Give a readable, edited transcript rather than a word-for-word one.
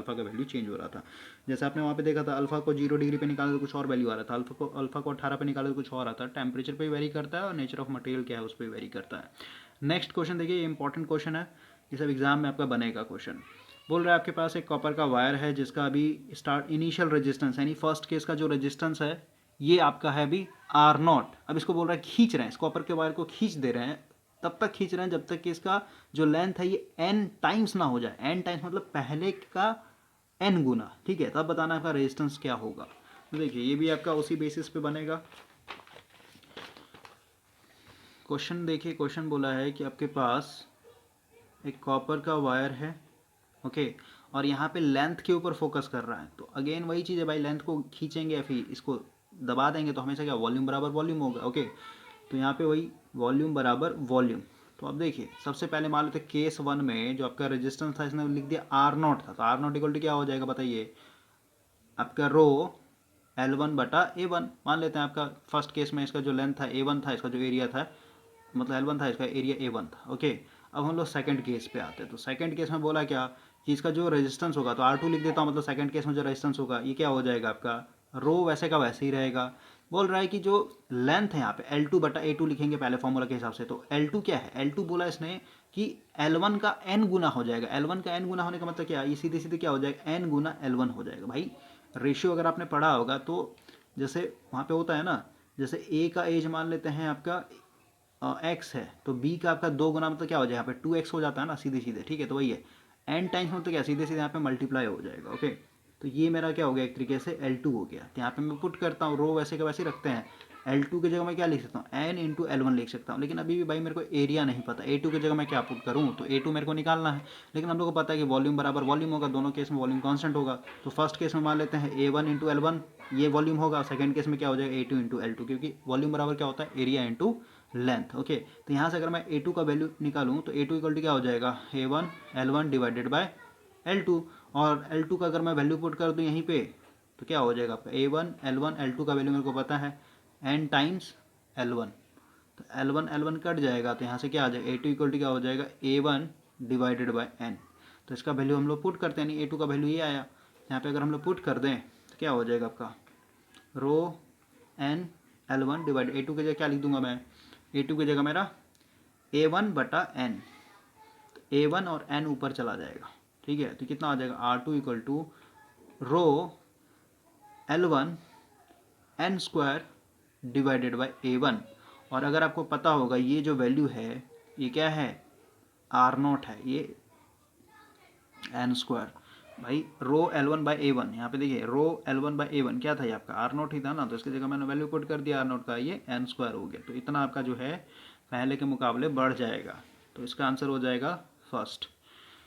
Alpha का value change हो रहा था। जैसे आपने वहाँ पे देखा था अल्फा को 0 डिग्री पे निकाला तो कुछ और वैल्यू आ रहा था, अल्फा को 18 पे निकाला तो कुछ और आता है। टेम्परेचर पे वेरी करता है और नेचर ऑफ मटेरियल क्या है उस पर वेरी करता है। नेक्स्ट क्वेश्चन देखिए, ये इंपॉर्टेंट क्वेश्चन है, ये सब एग्जाम में आपका बनेगा क्वेश्चन। बोल रहा है आपके पास एक कॉपर का वायर है जिसका अभी स्टार्ट इनिशियल रेजिस्टेंस यानी फर्स्ट केस का जो रेजिस्टेंस है ये आपका है अभी R0। अब इसको बोल रहा है खींच रहे हैं, इस कॉपर के वायर को खींच दे रहे हैं, तब तक खींच रहे हैं जब तक कि इसका जो लेंथ है ये n टाइम्स ना हो जाए। n टाइम्स मतलब पहले का n गुना, ठीक है। तब बताना आपका रेजिस्टेंस क्या होगा। तो देखिए ये भी आपका उसी बेसिस पे बनेगा। क्वेश्चन देखिए, क्वेश्चन बोला है कि आपके पास एक कॉपर का वायर है, ओके, और यहाँ पे लेंथ के ऊपर फोकस कर रहा है। तो अगेन वही चीज़ है भाई, लेंथ को खींचेंगे या फिर इसको दबा देंगे तो हमेशा क्या वॉल्यूम बराबर वॉल्यूम होगा, ओके। तो यहाँ पे वही वॉल्यूम बराबर वॉल्यूम। तो अब देखिए सबसे पहले मान लेते केस 1 में जो आपका रेजिस्टेंस था इसने लिख दिया R0 था, तो R0 इक्वल टू क्या हो जाएगा बताइए, आपका रो L1/A1 मान लेते हैं। आपका फर्स्ट केस में इसका जो लेंथ था A1 था, इसका जो एरिया था मतलब L1 था, इसका एरिया A1 था, ओके। अब हम लोग सेकंड केस पे आते हैं। तो सेकंड केस में बोला क्या कि इसका जो रेजिस्टेंस होगा, तो R2 लिख देता हूँ, मतलब सेकंड केस में जो रेजिस्टेंस होगा ये क्या हो जाएगा आपका रो वैसे का वैसे ही रहेगा। बोल रहा है कि जो लेंथ है यहाँ पे L2/A2 लिखेंगे पहले फॉर्मूला के हिसाब से। तो L2 क्या है, L2 बोला इसने कि L1 का n गुना हो जाएगा। L1 का n गुना होने का मतलब क्या, ये सीधे सीधे क्या हो जाएगा n गुना L1 हो जाएगा। भाई रेशियो अगर आपने पढ़ा होगा तो जैसे वहाँ पे होता है ना, जैसे A का एज मान लेते हैं आपका x है, तो b का आपका 2 गुना मतलब क्या हो जाए यहाँ पे 2x हो जाता है ना सीधे सीधे, ठीक है। तो वही है n टाइम्स मतलब क्या सीधे सीधे यहाँ पे मल्टीप्लाई हो जाएगा, ओके। तो ये मेरा क्या हो गया एक तरीके से L2 हो गया। तो यहाँ पे मैं पुट करता हूँ, रो वैसे का वैसे रखते हैं। L2 की जगह मैं क्या लिख सकता हूँ n इंटू L1 लिख सकता हूँ, लेकिन अभी भी भाई मेरे को एरिया नहीं पता। A2 की जगह मैं क्या पुट करूँ, तो A2 मेरे को निकालना है, लेकिन हम लोग को पता है कि वॉल्यूम बराबर वॉल्यूम होगा, दोनों केस में वॉल्यूम कांस्टेंट होगा। तो फर्स्ट केस में मान लेते हैं A1 इंटू L1 ये वॉल्यूम होगा, सेकंड केस में क्या हो जाएगा A2 इंटू L2, क्योंकि वॉल्यूम बराबर क्या होता है एरिया इंटू लेंथ, ओके। तो यहाँ से अगर मैं A2 का वैल्यू निकालूँ तो A2 इक्वल टू क्या हो जाएगा A1 L1 divided by L2, और L2 का अगर मैं वैल्यू पुट कर दूँ यहीं पे तो क्या हो जाएगा आपका A1 L1 L2 का वैल्यू मेरे को पता है n टाइम्स L1। तो L1 L1 कट जाएगा, तो यहाँ से क्या आ जाएगा A2 इक्वल टू क्या हो जाएगा A1 डिवाइडेड बाय n। तो इसका वैल्यू हम लोग पुट करते हैं, नहीं A2 का वैल्यू ये आया, यहाँ पे अगर हम लोग पुट कर दें तो क्या हो जाएगा आपका रो n L1 डिवाइड A2 की जगह क्या लिख दूंगा मैं, A2 की जगह मेरा A1/n। तो A1 और n ऊपर चला जाएगा, ठीक है। तो कितना आ जाएगा R2 equal to rho L1 n square divided by A1। और अगर आपको पता होगा ये जो वैल्यू है ये क्या है R0 है, ये n स्क्वायर। भाई रो L1/A1 यहाँ पे देखिए रो L1/A1 क्या था ये आपका R0 ही था ना, तो इसकी जगह मैंने वैल्यू पुट कर दिया R0 का, ये n स्क्वायर हो गया। तो इतना आपका जो है पहले के मुकाबले बढ़ जाएगा। तो इसका आंसर हो जाएगा फर्स्ट।